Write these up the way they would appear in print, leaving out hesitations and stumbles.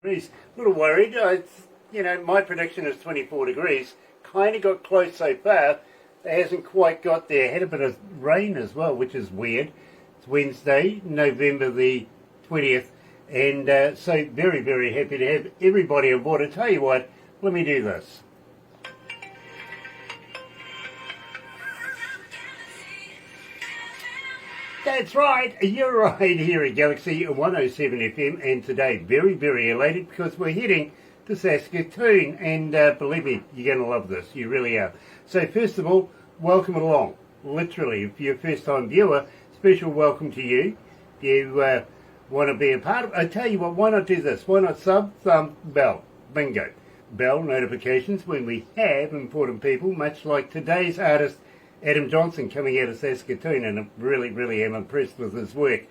degrees. A little worried. My prediction is 24 degrees. Kind of got close so far. It hasn't quite got there. Had a bit of rain as well, which is weird. It's Wednesday, November the 20th, and so very, very happy to have everybody on board. I tell you what, let me do this. That's right, you're right here at Galaxy 107 FM, and today very, very elated because we're heading to Saskatoon, and believe me, you're going to love this, you really are. So first of all, welcome along, literally, if you're a first time viewer, special welcome to you. If you want to be a part of it, I tell you what, why not do this, why not sub, thumb, bell, bingo, bell notifications when we have important people, much like today's artist, Adam Johnson, coming out of Saskatoon, and I really, really am impressed with his work.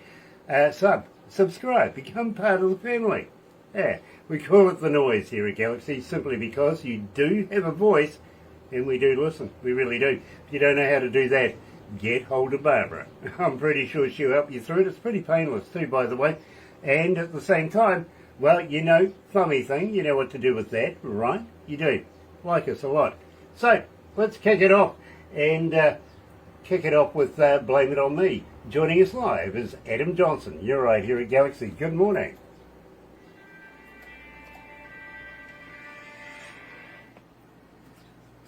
Subscribe, become part of the family. Yeah, we call it the noise here at Galaxy, simply because you do have a voice, and we do listen, we really do. If you don't know how to do that, get hold of Barbara. I'm pretty sure she'll help you through it. It's pretty painless too, by the way. And at the same time, well, you know, thummy thing, you know what to do with that, right? You do. Like us a lot. So, let's kick it off. And kick it off with Blame It On Me. Joining us live is Adam Johnson. You're right here at Galaxy. Good morning.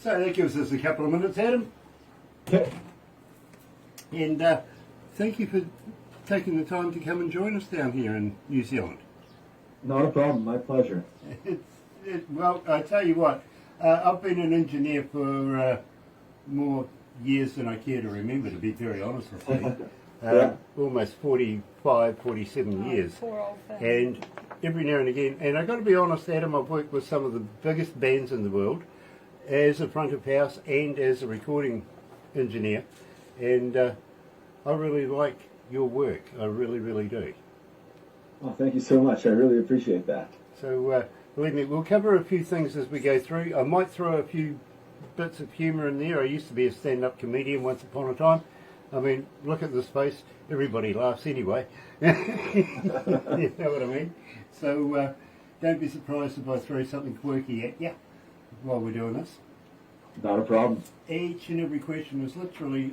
So that gives us a couple of minutes, Adam. Okay. And thank you for taking the time to come and join us down here in New Zealand. Not a problem. My pleasure. Well, I tell you what, I've been an engineer for more years than I care to remember, to be very honest with you. Yeah. Almost 45, 47 years. Poor old thing. And every now and again, and I've got to be honest, Adam, I've worked with some of the biggest bands in the world as a front of house and as a recording engineer. And I really like your work. I really, really do. Well, thank you so much. I really appreciate that. So, believe me, we'll cover a few things as we go through. I might throw a few bits of humour in there. I used to be a stand-up comedian once upon a time. I mean, look at this face. Everybody laughs anyway. You know what I mean? So don't be surprised if I throw something quirky at you while we're doing this. Not a problem. Each and every question is literally,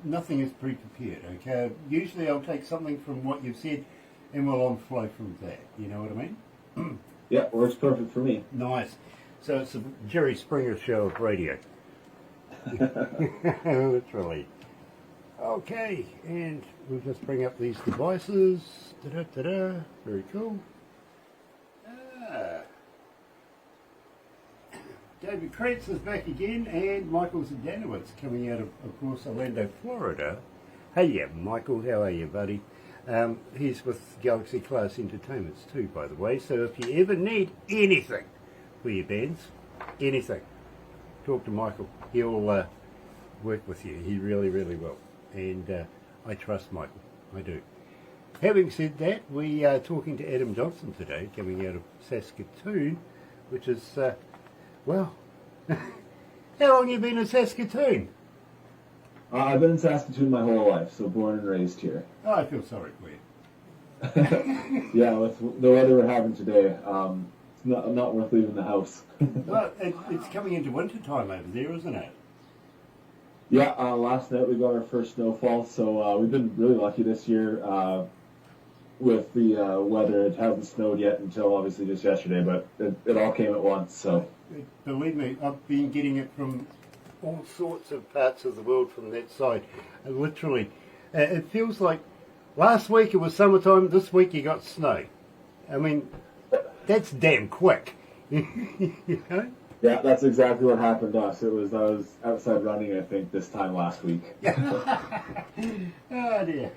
nothing is pre-prepared, okay? Usually I'll take something from what you've said and we'll on flow from that. You know what I mean? Yeah, works perfect for me. Nice. So it's a Jerry Springer show of radio. Literally. Okay, and we'll just bring up these devices. Da-da-da-da. Very cool. David Krantz is back again, and Michael Zdanowitz coming out of course, Orlando, Florida. Hey, yeah, Michael, how are you, buddy? He's with Galaxy Class Entertainments too, by the way, so if you ever need anything for your bands, anything, talk to Michael. He'll work with you. He really, really will. And I trust Michael. I do. Having said that, we are talking to Adam Johnson today, coming out of Saskatoon, which is, well, how long have you been in Saskatoon? I've been in Saskatoon my whole life, so born and raised here. Oh, I feel sorry for you. Yeah, with the weather we're having today, it's not worth leaving the house. Well, it's coming into winter time over there, isn't it? Yeah, last night we got our first snowfall, so we've been really lucky this year with the weather. It hasn't snowed yet until obviously just yesterday, but it all came at once. So believe me, I've been getting it from all sorts of parts of the world from that side. Literally, it feels like last week it was summertime, this week you got snow. I mean, that's damn quick. You know? yeah, that's exactly what happened to us. I was outside running, I think, this time last week. Oh dear.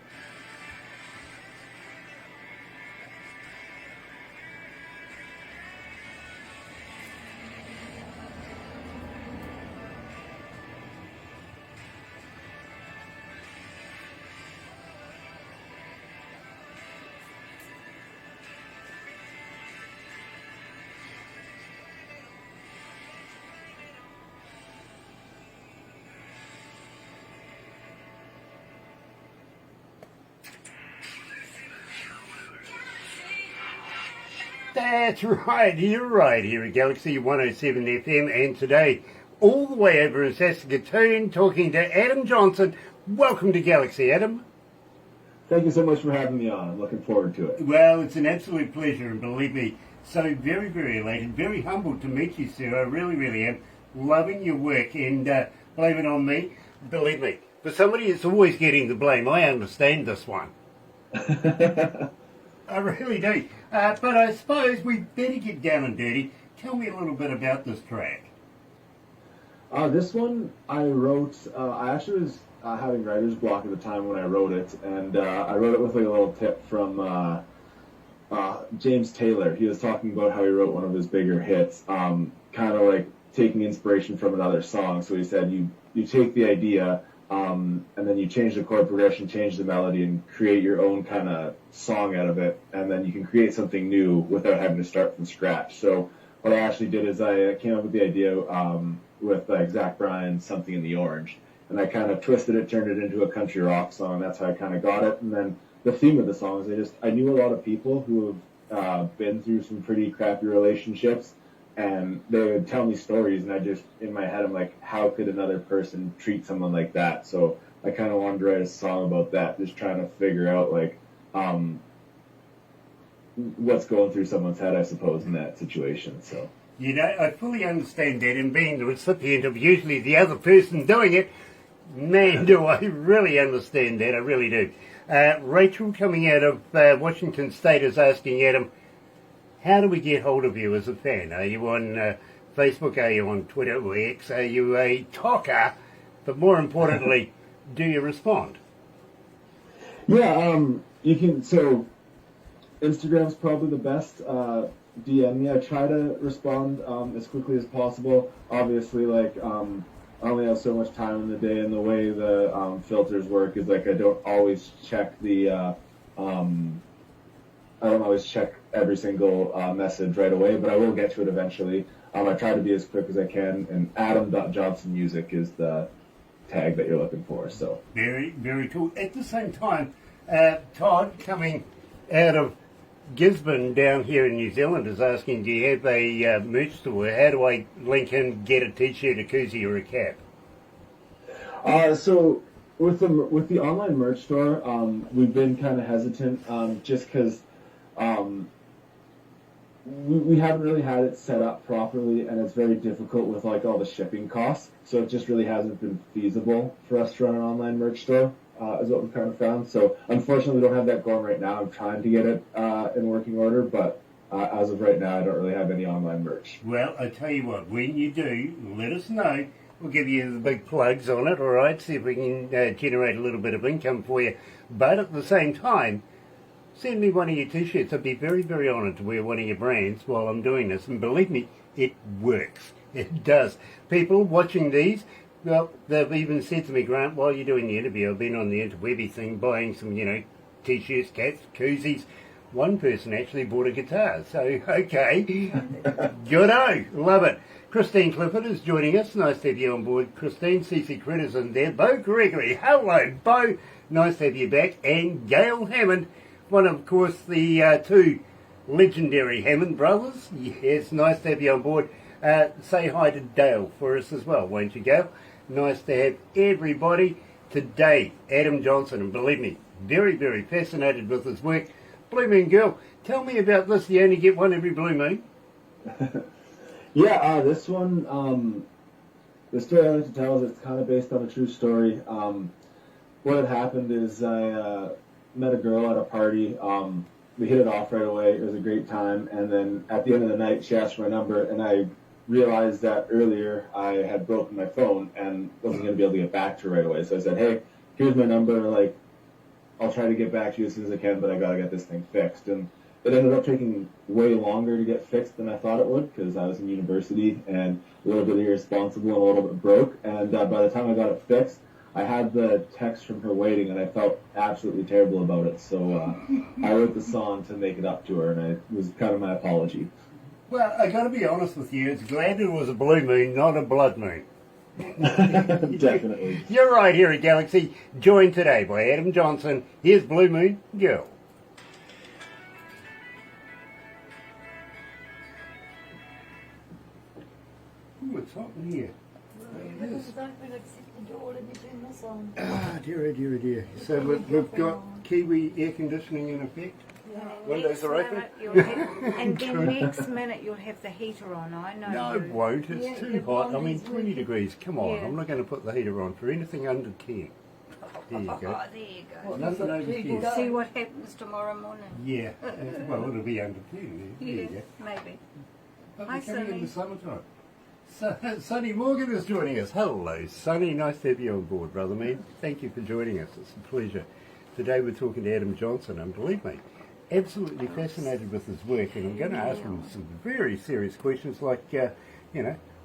That's right, you're right, here at Galaxy 107 FM, and today, all the way over in Saskatoon, talking to Adam Johnson. Welcome to Galaxy, Adam. Thank you so much for having me on. I'm looking forward to it. Well, it's an absolute pleasure, and believe me, so very, very elated, very humbled to meet you, sir. I really, really am. Loving your work, and blame it on me. Believe me, for somebody that's always getting the blame, I understand this one. I really do. But I suppose we better get down and dirty. Tell me a little bit about this track. This one I wrote, I actually was having writer's block at the time when I wrote it, and I wrote it with like a little tip from James Taylor. He was talking about how he wrote one of his bigger hits, kind of like taking inspiration from another song. So he said you take the idea, and then you change the chord progression, change the melody, and create your own kind of song out of it, and then you can create something new without having to start from scratch. So what I actually did is I came up with the idea with Zach Bryan's Something in the Orange, and I kind of twisted it, turned it into a country rock song. That's how I kind of got it. And then the theme of the song is I knew a lot of people who have been through some pretty crappy relationships, and they would tell me stories, and I just, in my head, I'm like, how could another person treat someone like that? So I kind of wanted to write a song about that, just trying to figure out, like, what's going through someone's head, I suppose, in that situation. So, You know, I fully understand that, and being the recipient of usually the other person doing it, man, do I really understand that. I really do. Rachel, coming out of Washington State, is asking Adam, how do we get hold of you as a fan? Are you on Facebook? Are you on Twitter or X? Are you a talker? But more importantly, do you respond? yeah, you can, so Instagram's probably the best. DM me. I try to respond as quickly as possible. Obviously, like, I only have so much time in the day, and the way the filters work is like I don't always check I don't always check every single message right away, but I will get to it eventually. I try to be as quick as I can, and adam.johnsonmusic is the tag that you're looking for. So Very, very cool. At the same time, Todd, coming out of Gisborne down here in New Zealand, is asking, do you have a merch store? How do I link in, get a t-shirt, a koozie, or a cap? So with the online merch store, we've been kind of hesitant just because we haven't really had it set up properly, and it's very difficult with like all the shipping costs. So it just really hasn't been feasible for us to run an online merch store, is what we've kind of found. So unfortunately, we don't have that going right now. I'm trying to get it in working order, but as of right now, I don't really have any online merch. Well, I tell you what, when you do, let us know. We'll give you the big plugs on it, all right? See if we can generate a little bit of income for you. But at the same time, send me one of your t-shirts. I'd be very, very honoured to wear one of your brands while I'm doing this. And believe me, it works. It does. People watching these, well, they've even said to me, Grant, while you're doing the interview, I've been on the interwebby thing buying some, t-shirts, caps, koozies. One person actually bought a guitar. So, okay. Good-o. Love it. Christine Clifford is joining us. Nice to have you on board, Christine. Cece Critters in there. Bo Gregory. Hello, Bo. Nice to have you back. And Gail Hammond, one of course the two legendary Hammond brothers. Yes, nice to have you on board. Say hi to Dale for us as well, won't you, Gail? Nice to have everybody today. Adam Johnson, and believe me, very, very fascinated with his work. Blue Moon Girl, tell me about this. You only get one every blue moon. Yeah, this one, the story I like to tell is it's kind of based on a true story. What had happened is I met a girl at a party. We hit it off right away. It was a great time. And then at the end of the night, she asked for my number, and I realized that earlier I had broken my phone and wasn't going to be able to get back to her right away. So I said, hey, here's my number. Like, I'll try to get back to you as soon as I can, but I got to get this thing fixed. And it ended up taking way longer to get fixed than I thought it would, because I was in university and a little bit irresponsible and a little bit broke. And by the time I got it fixed, I had the text from her waiting, and I felt absolutely terrible about it. So I wrote the song to make it up to her, and it was kind of my apology. Well, I got to be honest with you. It's glad it was a blue moon, not a blood moon. Definitely. You're right here at Galaxy, joined today by Adam Johnson. Here's Blue Moon Girl. hot in here. It is. Don't accept the door, let me turn this on. Ah, dear, oh dear, oh dear. So we've got Kiwi air conditioning in effect. Windows are open. And then next minute you'll have the heater on. I know. No, it won't. It's too hot. I mean, 20 degrees. Come on. I'm not going to put the heater on for anything under 10. There you go. Oh, there you go. Nothing over 10. We'll see what happens tomorrow morning. Yeah. Well, it'll be under 10. There you go. Maybe. But Hi, we're coming in the Sonny. summertime. Sonny Morgan is joining us. Hello, Sonny. Nice to have you on board, brother man. Thank you for joining us. It's a pleasure. Today we're talking to Adam Johnson, and believe me, absolutely fascinated with his work, and I'm going to ask him some very serious questions like,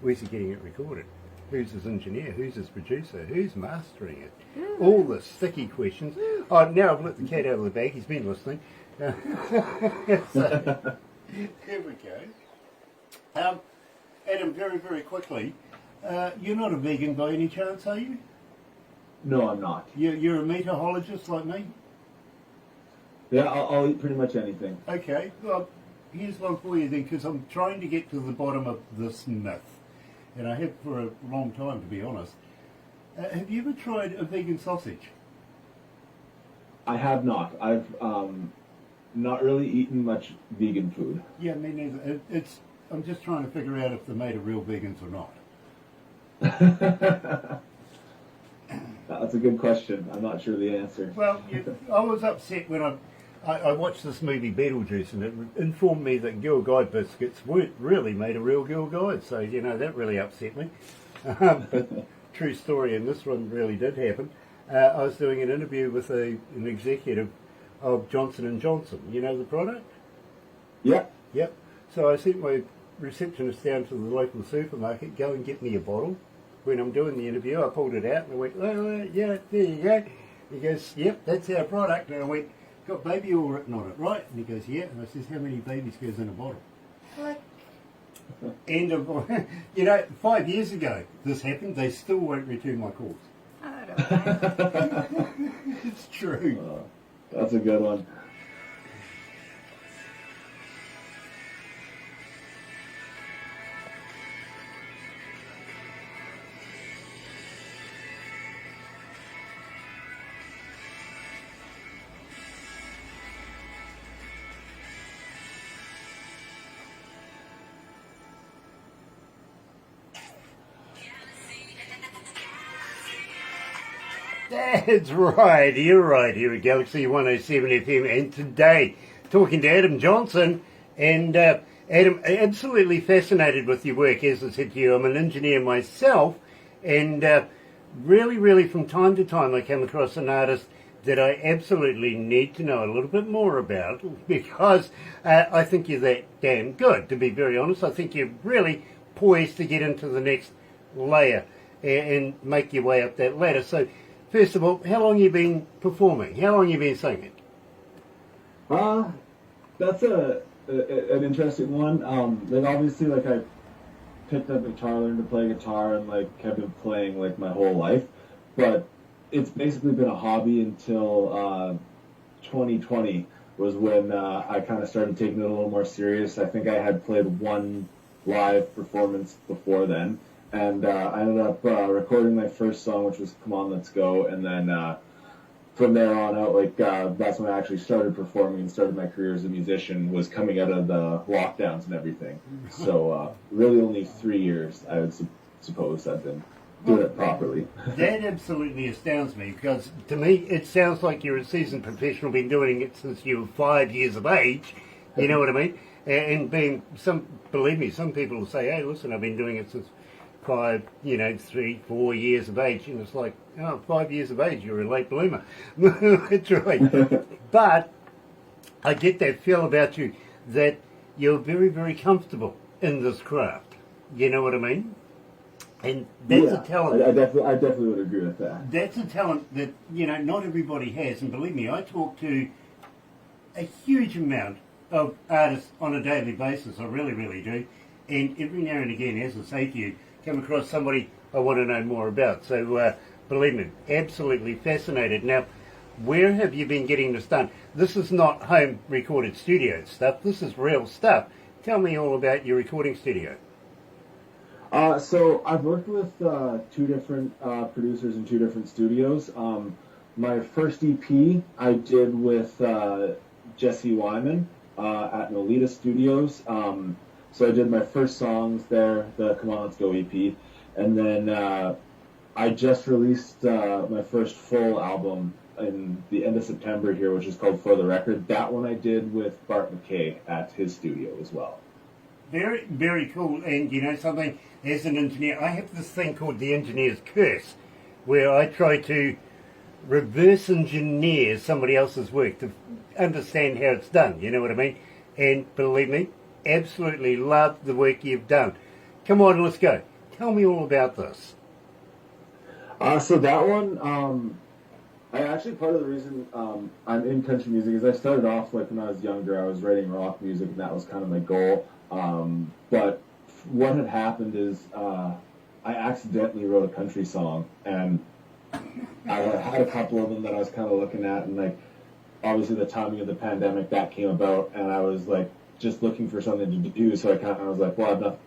where's he getting it recorded? Who's his engineer? Who's his producer? Who's mastering it? All the sticky questions. Oh, now I've let the cat out of the bag. He's been listening. So, here we go. Adam, very, very quickly, you're not a vegan by any chance, are you? No, I'm not. You're a meatologist like me? Yeah, I'll eat pretty much anything. Okay, well, here's one for you then, because I'm trying to get to the bottom of this myth, and I have for a long time, to be honest. Have you ever tried a vegan sausage? I have not. I've not really eaten much vegan food. Yeah, me neither. I'm just trying to figure out if they're made of real vegans or not. That's a good question. I'm not sure the answer. Well, I was upset when I watched this movie Beetlejuice, and it informed me that Girl Guide biscuits weren't really made of real Girl Guides, so, that really upset me. But true story, and this one really did happen. I was doing an interview with an executive of Johnson & Johnson. You know the product? Yeah. Yep. So I sent my receptionist down to the local supermarket, go and get me a bottle. When I'm doing the interview, I pulled it out and I went, oh, yeah, there you go. He goes, yep, that's our product. And I went, got baby oil written on it, right? And he goes, yeah. And I says, how many babies goes in a bottle? And 5 years ago this happened, they still won't return my calls. I don't know. It's true. That's a good one. That's right, you're right, here at Galaxy 107 FM, and today, talking to Adam Johnson, and Adam, absolutely fascinated with your work. As I said to you, I'm an engineer myself, and really, really from time to time I come across an artist that I absolutely need to know a little bit more about, because I think you're that damn good, to be very honest. I think you're really poised to get into the next layer and make your way up that ladder. So, first of all, how long have you been performing? How long have you been singing? That's an interesting one. Obviously, I picked up guitar, learned to play guitar, and have been playing my whole life. But it's basically been a hobby until 2020 was when I kind of started taking it a little more serious. I think I had played one live performance before then. And I ended up recording my first song, which was "Come On, Let's Go," and then from there on out, that's when I actually started performing and started my career as a musician. Was coming out of the lockdowns and everything. So really, only 3 years, I would suppose, I've been doing it properly. That absolutely astounds me, because to me it sounds like you're a seasoned professional, been doing it since you were 5 years of age. You know what I mean? And believe me, some people will say, "Hey, listen, I've been doing it since 3, 4 years of age," and it's like, 5 years of age, you're a late bloomer. That's right. But I get that feel about you that you're very, very comfortable in this craft. You know what I mean? And that's a talent. I definitely would agree with that. That's a talent that, not everybody has. And believe me, I talk to a huge amount of artists on a daily basis. I really, really do. And every now and again, as I say to you, come across somebody I want to know more about. So, believe me, absolutely fascinated. Now, where have you been getting this done? This is not home recorded studio stuff. This is real stuff. Tell me all about your recording studio. So I've worked with two different producers in two different studios. My first EP I did with Jesse Wyman at Nolita Studios. So I did my first songs there, the Come On Let's Go EP, and then I just released my first full album in the end of September here, which is called For the Record. That one I did with Bart McKay at his studio as well. Very, very cool. And you know something, as an engineer, I have this thing called the engineer's curse, where I try to reverse engineer somebody else's work to understand how it's done. You know what I mean? And believe me, absolutely love the work you've done. Come on, let's go. Tell me all about this. So that one, I actually, part of the reason I'm in country music is I started off like when I was younger, I was writing rock music and that was kind of my goal. But what had happened is I accidentally wrote a country song, and I had a couple of them that I was kind of looking at, and like obviously the timing of the pandemic that came about, and I was like just looking for something to do. So I was like, well, I've nothing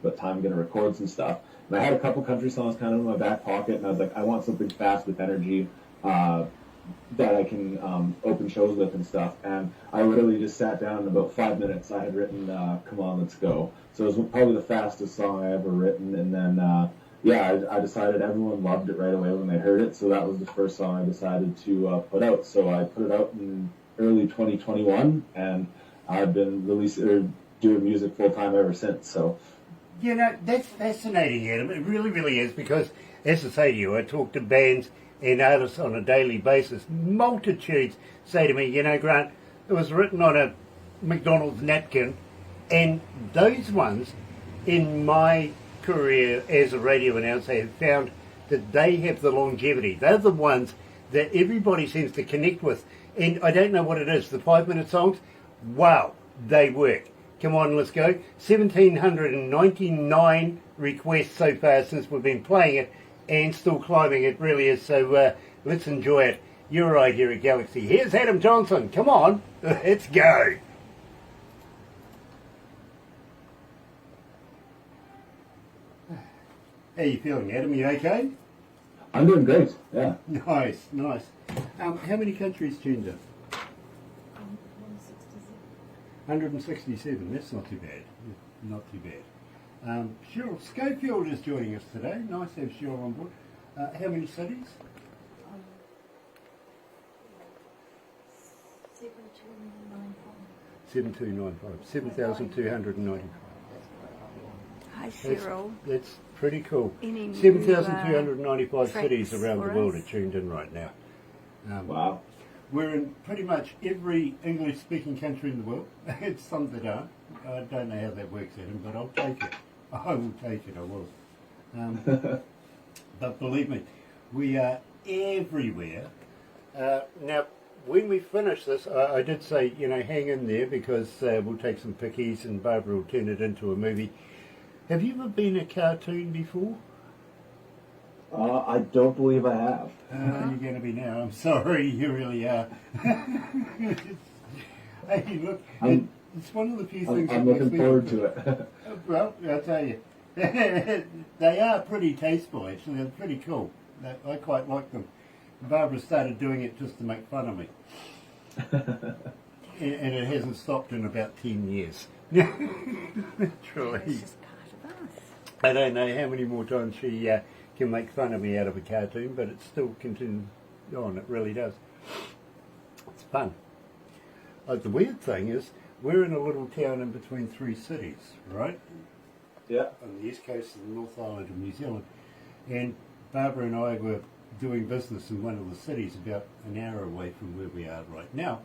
but time going to record some stuff. And I had a couple country songs kind of in my back pocket, and I was like, I want something fast with energy that I can open shows with and stuff. And I literally just sat down in about 5 minutes. I had written Come On, Let's Go. So it was probably the fastest song I ever written. And then, I decided everyone loved it right away when they heard it. So that was the first song I decided to put out. So I put it out in early 2021, and I've been doing music full time ever since. So. You know, that's fascinating, Adam. It really, really is, because, as I say to you, I talk to bands and artists on a daily basis. Multitudes say to me, you know, Grant, it was written on a McDonald's napkin, and those ones, in my career as a radio announcer, have found that they have the longevity. They're the ones that everybody seems to connect with. And I don't know what it is. The 5-minute songs, wow, they work. Come on, let's go. 1,799 requests so far since we've been playing it, and still climbing. It really is. So let's enjoy it. You're right here at Galaxy. Here's Adam Johnson. Come on, let's go. How you feeling, Adam? You okay? I'm doing great, yeah. Nice, nice. How many countries tuned in? 167. That's not too bad. Not too bad. Cheryl Schofield is joining us today. Nice to have Cheryl on board. How many cities? 7295. 7,295. Hi, Cheryl. That's pretty cool. Any 7,295 cities tracks around the for world us? are tuned in right now. Wow. We're in pretty much every English-speaking country in the world. It's some that aren't. I don't know how that works, Adam, but I'll take it. I will take it, I will. But believe me, we are everywhere. Now, when we finish this, I did say, you know, hang in there, because we'll take some pickies and Barbara will turn it into a movie. Have you ever been a cartoon before? I don't believe I have. You're going to be now. I'm sorry, you really are. Hey, look, it's one of the few things I'm that makes looking me forward to it. Well, I'll tell you, they are pretty tasteful, actually. They're pretty cool. I quite like them. Barbara started doing it just to make fun of me. And it hasn't stopped in about 10 years. Truly. It's just part of us. I don't know how many more times she can make fun of me out of a cartoon, but it still continues on. It really does. It's fun. The weird thing is, we're in a little town in between 3 cities, right? Yeah. On the east coast of the North Island of New Zealand. And Barbara and I were doing business in one of the cities about an hour away from where we are right now.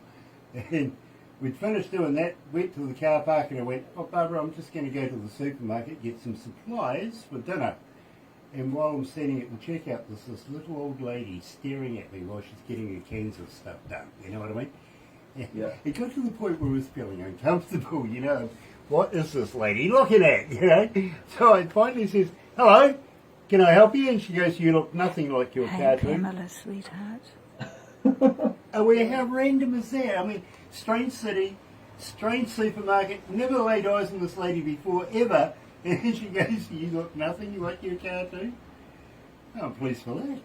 And we'd finished doing that, went to the car park, and I went, oh, Barbara, I'm just going to go to the supermarket, get some supplies for dinner. And while I'm standing at the checkout, there's this little old lady staring at me while she's getting her cans of stuff done. You know what I mean? Yeah. It got to the point where I was feeling uncomfortable, you know. What is this lady looking at, you know? So I finally says, hello, can I help you? And she goes, you look nothing like your Hey, cartoon. Pamela, sweetheart. Oh, well, how random is that? I mean, strange city, strange supermarket, never laid eyes on this lady before, ever, And she goes, you got nothing, you want your cartoon? Oh, I'm pleased for that.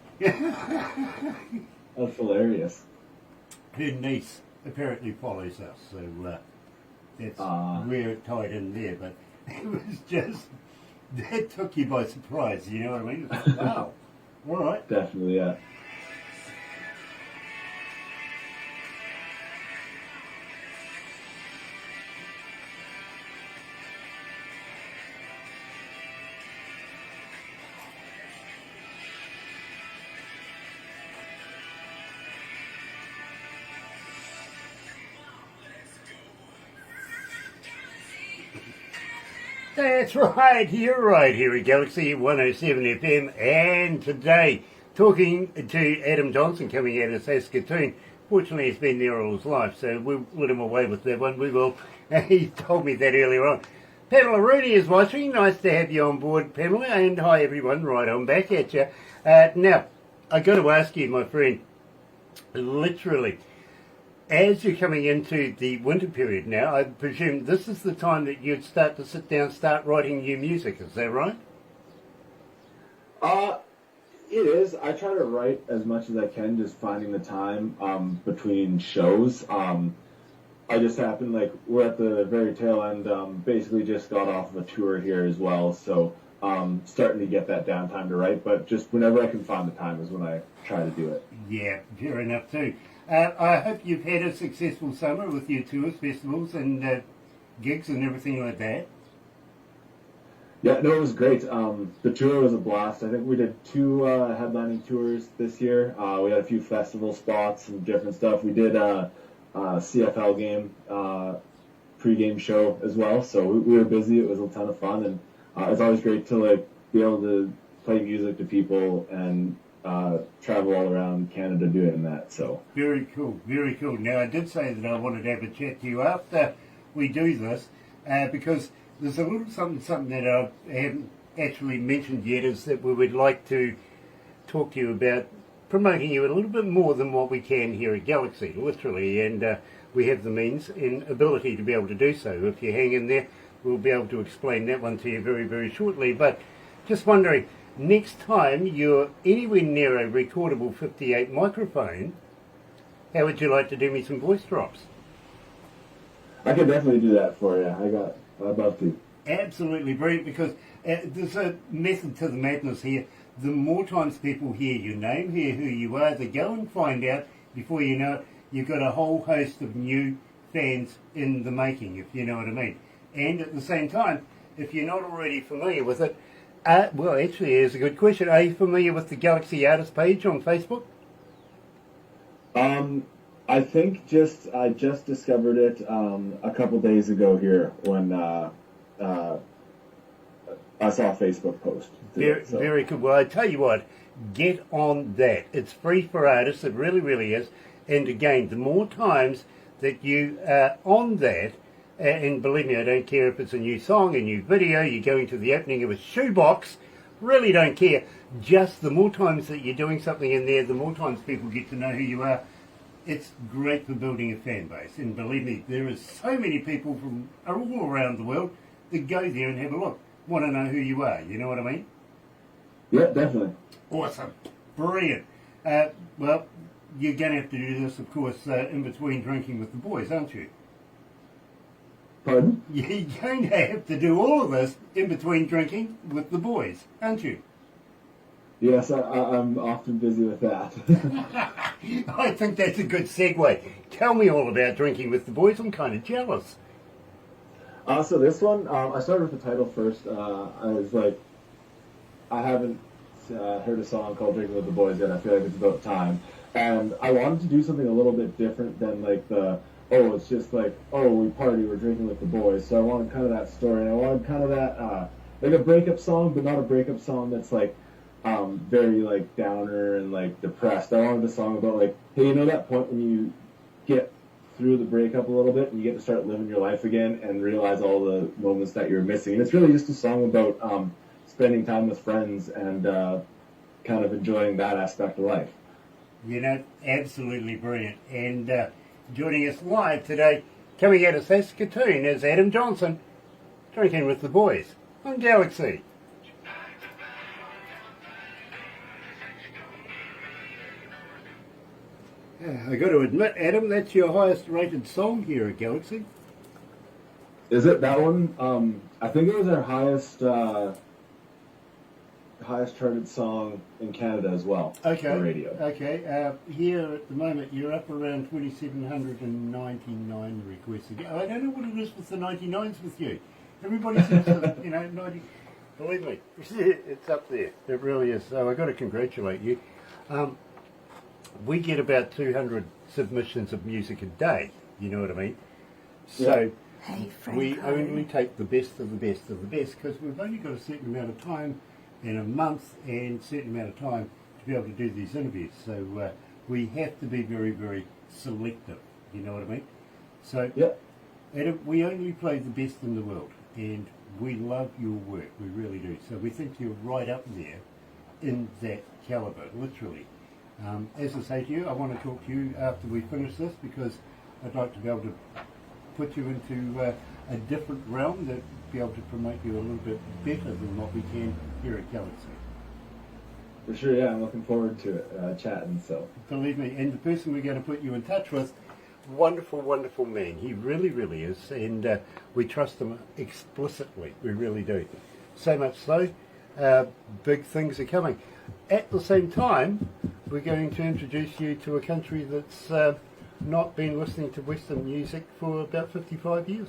That's hilarious. Her niece apparently follows us, so that's where it tied in there. But it was just, that took you by surprise, you know what I mean? It's like, wow, all right. Definitely, yeah. That's right, you're right here at Galaxy 107 FM, and today talking to Adam Johnson coming out of Saskatoon. Fortunately, he's been there all his life, so we'll let him away with that one. We will. He told me that earlier on. Pamela Rooney is watching. Nice to have you on board, Pamela, and hi everyone. Right on back at you. Now, I got to ask you, my friend, literally, as you're coming into the winter period now, I presume this is the time that you'd start to sit down, start writing new music. Is that right? It is. I try to write as much as I can, just finding the time between shows. I just happened, like, we're at the very tail end, basically just got off of a tour here as well, so starting to get that downtime to write, but just whenever I can find the time is when I try to do it. Yeah, fair enough too. I hope you've had a successful summer with your tours, festivals and gigs and everything like that. Yeah, no, it was great. The tour was a blast. I think we did 2 headlining tours this year. We had a few festival spots and different stuff. We did a CFL game pre-game show as well, so we were busy. It was a ton of fun, and it's always great to like be able to play music to people and travel all around Canada doing that. So very cool, very cool. Now I did say that I wanted to have a chat to you after we do this because there's a little something that I haven't actually mentioned yet, is that we would like to talk to you about promoting you a little bit more than what we can here at Galaxy, literally, and we have the means and ability to be able to do so. If you hang in there, we'll be able to explain that one to you very, very shortly. But just wondering, next time you're anywhere near a recordable 58 microphone, how would you like to do me some voice drops? I can definitely do that for you. I'd love to. Absolutely brilliant, because there's a method to the madness here. The more times people hear your name, hear who you are, they go and find out, before you know it, you've got a whole host of new fans in the making, if you know what I mean. And at the same time, if you're not already familiar with it, well, actually, here's a good question. Are you familiar with the Galaxy Artist page on Facebook? I think I just discovered it a couple days ago here when I saw a Facebook post. Very good. Well, I tell you what, get on that. It's free for artists. It really, really is. And again, the more times that you are on that, and believe me, I don't care if it's a new song, a new video, you're going to the opening of a shoebox, really don't care. Just the more times that you're doing something in there, the more times people get to know who you are. It's great for building a fan base. And believe me, there is so many people from all around the world that go there and have a look, want to know who you are. You know what I mean? Yeah, definitely. Awesome. Brilliant. Well, you're going to have to do this, of course, in between drinking with the boys, aren't you? Pardon? You're going to have to do all of this in between drinking with the boys, aren't you? Yes, I'm often busy with that. I think that's a good segue. Tell me all about drinking with the boys. I'm kind of jealous. So this one, I started with the title first. I was like, I haven't heard a song called Drinking with the Boys yet. I feel like it's about time. And I wanted to do something a little bit different than like it's just like, we party, we're drinking with the boys. So I wanted kind of that story. And I wanted kind of that, like a breakup song, but not a breakup song that's like, very like downer and like depressed. I wanted a song about like, hey, you know that point when you get through the breakup a little bit and you get to start living your life again and realize all the moments that you're missing. And it's really just a song about spending time with friends and kind of enjoying that aspect of life. You know, absolutely brilliant. And joining us live today, coming out of Saskatoon, is Adam Johnson, drinking with the boys. on Galaxy. I got to admit, Adam, that's your highest rated song here at Galaxy. Is it that one? I think it was our highest charted song in Canada as well. Okay. On radio. Okay. Here at the moment, you're up around 2,799 requests. I don't know what it is with the 99s with you. Everybody seems to, 90. Believe me, it's up there. It really is. So I got to congratulate you. We get about 200 submissions of music a day. You know what I mean? So Hey, we Franco. only take the best of the best of the best because we've only got a certain amount of time in a month and a certain amount of time to be able to do these interviews. So we have to be very, very selective. You know what I mean? So Adam, we only play the best in the world, and we love your work. We really do. So we think you're right up there in that caliber, literally. As I say to you, I want to talk to you after we finish this because I'd like to be able to put you into a different realm that be able to promote you a little bit better than what we can here at Galaxy. For sure, yeah, I'm looking forward to it, chatting, so. Believe me, and the person we're going to put you in touch with, wonderful, wonderful man. He really, really is, and we trust him explicitly. We really do. So much so, big things are coming. At the same time, we're going to introduce you to a country that's not been listening to Western music for about 55 years.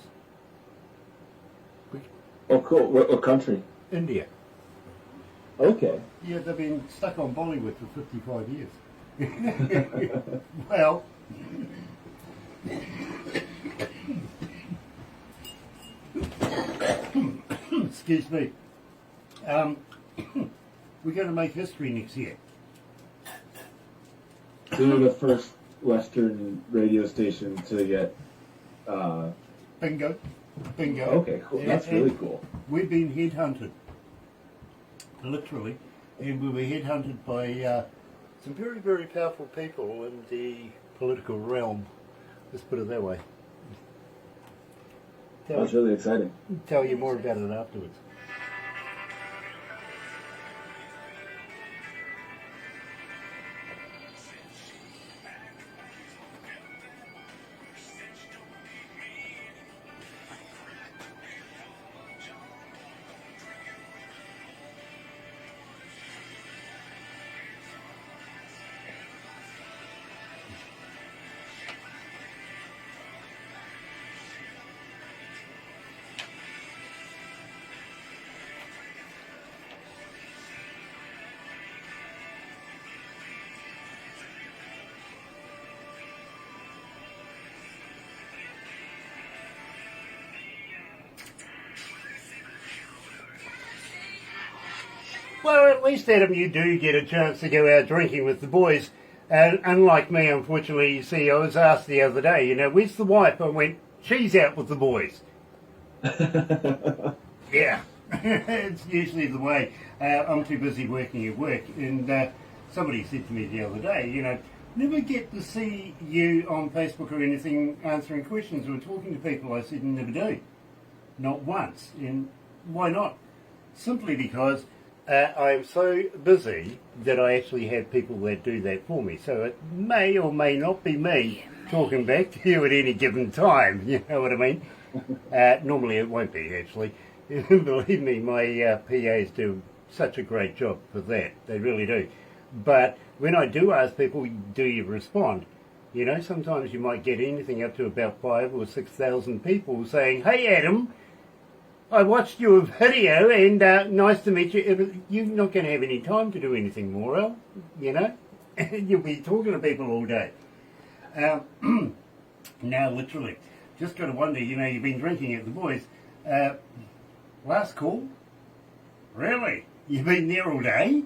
Oh, cool. What country? India. Okay. Yeah, they've been stuck on Bollywood for 55 years. Well, excuse me. We're going to make history next year. They're the first Western radio station to get. Bingo. Bingo. Okay, cool. That's really cool. We've been headhunted, literally, and we were headhunted by some very, very powerful people in the political realm. Let's put it that way. That's really exciting. Tell you more about it afterwards. Well, at least, Adam, you do get a chance to go out drinking with the boys. And unlike me, unfortunately, you see, I was asked the other day, where's the wife? I went, she's out with the boys. Yeah, it's usually the way. I'm too busy working at work. And somebody said to me the other day, never get to see you on Facebook or anything answering questions or talking to people. I said, never do. Not once. And why not? Simply because I am so busy that I actually have people that do that for me. So it may or may not be me talking back to you at any given time. You know what I mean? Normally it won't be, actually. Believe me, my PAs do such a great job for that. They really do. But when I do ask people, do you respond? Sometimes you might get anything up to about 5,000 or 6,000 people saying, hey, Adam, I watched your video and nice to meet you. You're not going to have any time to do anything more, Al. You'll be talking to people all day. Now, literally, just got to wonder, you've been drinking at the boys. Last call? Really? You've been there all day?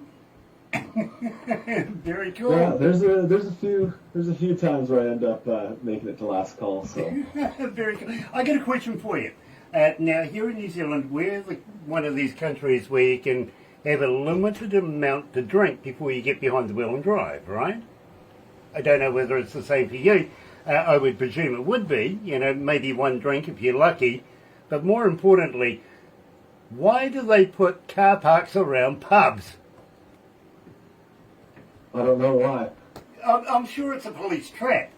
Very cool. Yeah, there's a few times where I end up making it to last call. So very cool. I got a question for you. Now, here in New Zealand, we're one of these countries where you can have a limited amount to drink before you get behind the wheel and drive, right? I don't know whether it's the same for you. I would presume it would be, maybe one drink if you're lucky. But more importantly, Why do they put car parks around pubs? I don't know why. I'm sure it's a police trap.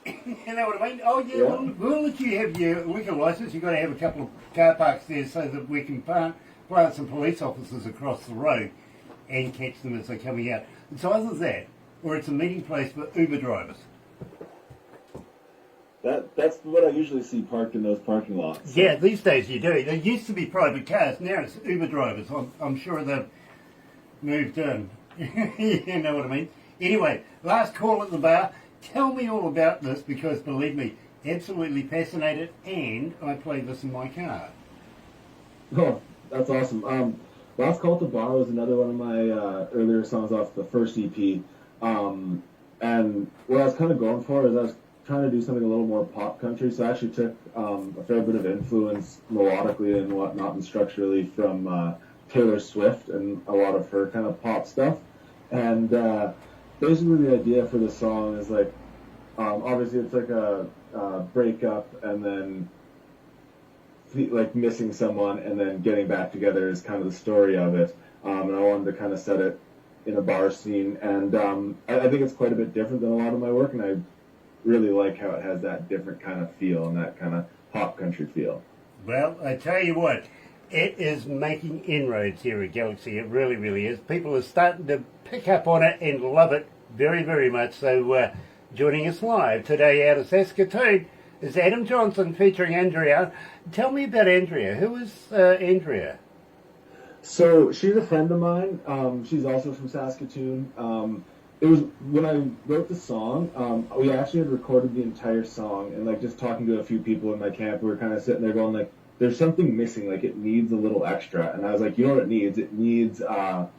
You know what I mean? Oh, yeah, Yeah. We'll let you have your liquor license. You've got to have a couple of car parks there so that we can plant some police officers across the road and catch them as they're coming out. It's either that or it's a meeting place for Uber drivers. That's what I usually see parked in those parking lots. Yeah, these days you do. There used to be private cars. Now it's Uber drivers. I'm sure they've moved in. You know what I mean? Anyway, last call at the bar. Tell me all about this because, believe me, absolutely fascinated, and I play this in my car. Oh, that's awesome. Last Call at the Bar was another one of my earlier songs off the first EP. And what I was kind of going for is I was trying to do something a little more pop country, so I actually took a fair bit of influence melodically and whatnot and structurally from Taylor Swift and a lot of her kind of pop stuff. And basically the idea for the song is like, obviously it's like a breakup and then like missing someone and then getting back together is kind of the story of it. And I wanted to kind of set it in a bar scene. And I think it's quite a bit different than a lot of my work, and I really like how it has that different kind of feel and that kind of pop country feel. Well, I tell you what, it is making inroads here at Galaxy. It really, really is. People are starting to pick up on it and love it very, very much. So joining us live today out of Saskatoon is Adam Johnson featuring Andrea. Tell me about Andrea. Who is Andrea? So she's a friend of mine. She's also from Saskatoon. It was when I wrote the song, we actually had recorded the entire song, and like just talking to a few people in my camp, we were kind of sitting there going like, there's something missing, like it needs a little extra. And I was like, you know what it needs? It needs a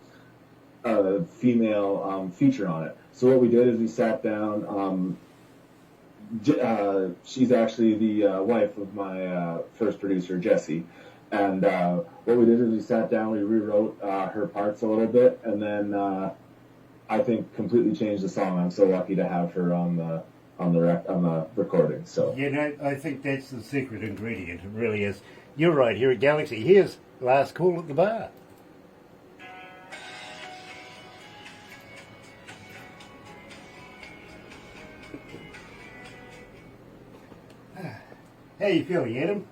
female feature on it. So what we did is we sat down. She's actually the wife of my first producer, Jesse. And what we did is we sat down, we rewrote her parts a little bit, and then I think completely changed the song. I'm so lucky to have her on the recording. So You know, I think that's the secret ingredient. It really is. You're right, here at Galaxy. Here's Last Call at the Bar. How you feeling, Adam?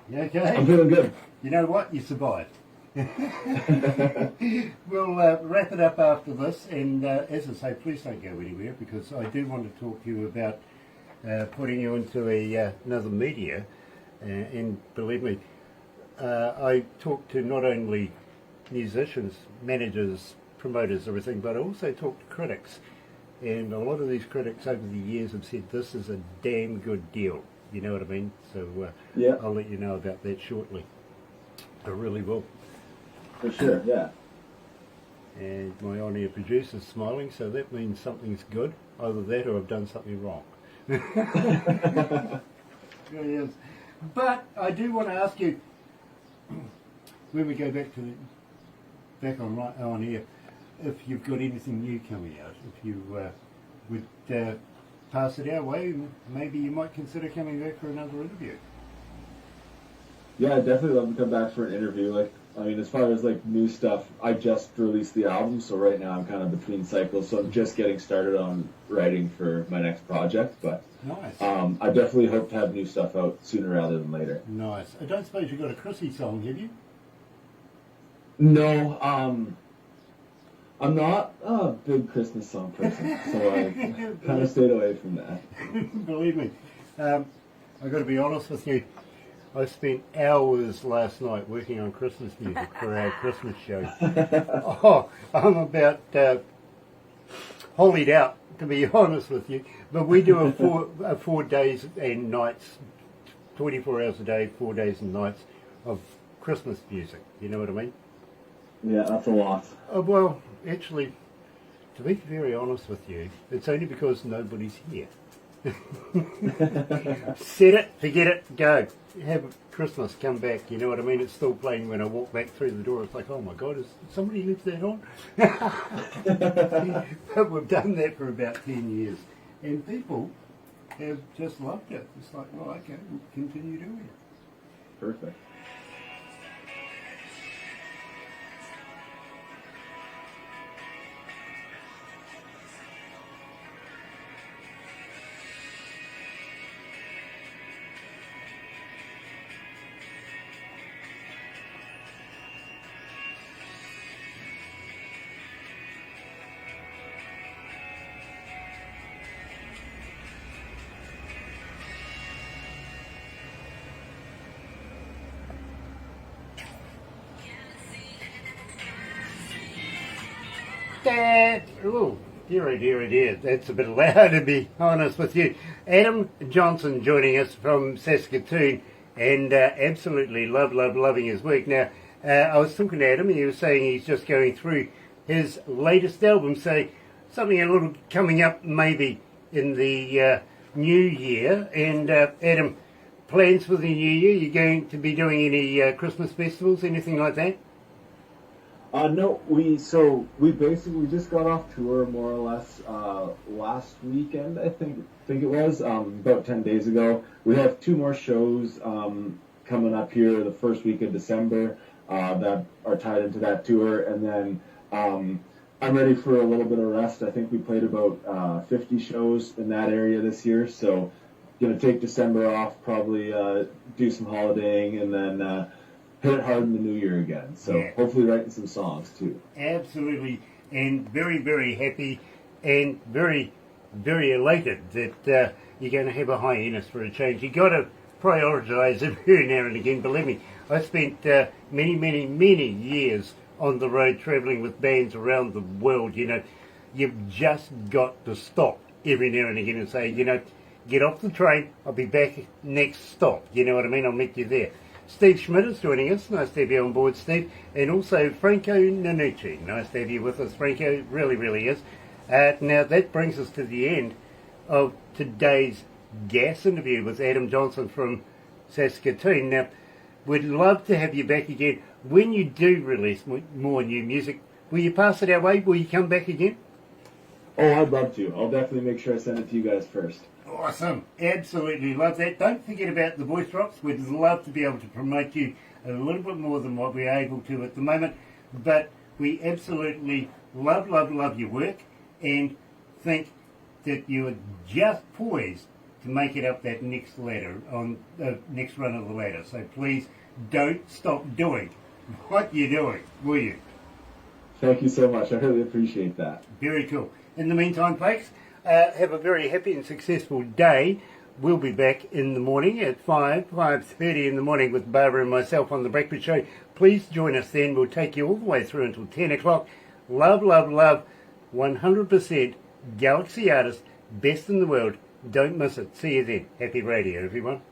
You okay? I'm feeling good. You know what? You survived. We'll wrap it up after this, and as I say, please don't go anywhere because I do want to talk to you about putting you into another media. And believe me, I talk to not only musicians, managers, promoters, everything, but I also talk to critics. And a lot of these critics over the years have said this is a damn good deal. You know what I mean? So Yeah. I'll let you know about that shortly. I really will. For sure, yeah. And my on-air producer's smiling, so that means something's good. Either that or I've done something wrong. Really is. But I do want to ask you, when we go back on air, if you've got anything new coming out, if you would pass it our way, maybe you might consider coming back for another interview. Yeah, I'd definitely love to come back for an interview. Like, I mean, as far as like new stuff, I just released the album, so right now I'm kind of between cycles. So I'm just getting started on writing for my next project. But Nice. I definitely hope to have new stuff out sooner rather than later. Nice. I don't suppose you've got a Chrissy song, have you? No, I'm not a big Christmas song person, so I kind of stayed away from that. Believe me. I've got to be honest with you. I spent hours last night working on Christmas music for our Christmas show. Oh, I'm about hollied out, to be honest with you. But we do a 4 days and nights, 24 hours a day, 4 days and nights of Christmas music. You know what I mean? Yeah, that's a lot. Well, actually, to be very honest with you, it's only because nobody's here. Set it, forget it, go. Have Christmas, come back, you know what I mean? It's still playing when I walk back through the door. It's like, oh my God, has somebody left that on? But we've done that for about 10 years. And people have just loved it. It's like, well, okay, we'll continue doing it. perfect. That, oh, dear, oh dear, oh dear. That's a bit loud, to be honest with you. Adam Johnson joining us from Saskatoon, and absolutely loving his work. Now, I was talking to Adam, he was saying he's just going through his latest album, so something a little coming up maybe in the new year. And Adam, plans for the new year? You going to be doing any Christmas festivals, anything like that? No, we basically just got off tour more or less last weekend. I think it was about 10 days ago. We have 2 more shows coming up here the first week of December that are tied into that tour, and then I'm ready for a little bit of rest. I think we played about 50 shows in that area this year, so gonna take December off, probably do some holidaying, and then hit it hard in the new year again. So yeah. Hopefully writing some songs too. Absolutely, and very happy and very elated that you're going to have a hiatus for a change. You've got to prioritise every now and again. Believe me, I spent many years on the road travelling with bands around the world. You know, you've just got to stop every now and again and say, you know, get off the train, I'll be back next stop. You know what I mean? I'll meet you there. Steve Schmidt is joining us. Nice to have you on board, Steve. And also Franco Nanucci. Nice to have you with us, Franco. Really is. Now that brings us to the end of today's gas interview with Adam Johnson from Saskatoon. Now, we'd love to have you back again. When you do release more new music, will you pass it our way? Will you come back again? Oh, I'd love to. I'll definitely make sure I send it to you guys first. Awesome. Absolutely love that. Don't forget about the voice drops. We'd love to be able to promote you a little bit more than what we're able to at the moment. But we absolutely love your work and think that you are just poised to make it up that next ladder, on the next run of the ladder. So please don't stop doing what you're doing, will you? Thank you so much. I really appreciate that. Very cool. In the meantime, folks, have a very happy and successful day. We'll be back in the morning at 5:30 in the morning with Barbara and myself on The Breakfast Show. Please join us then. We'll take you all the way through until 10 o'clock. Love. 100% Galaxy artist, best in the world. Don't miss it. See you then. Happy radio, everyone.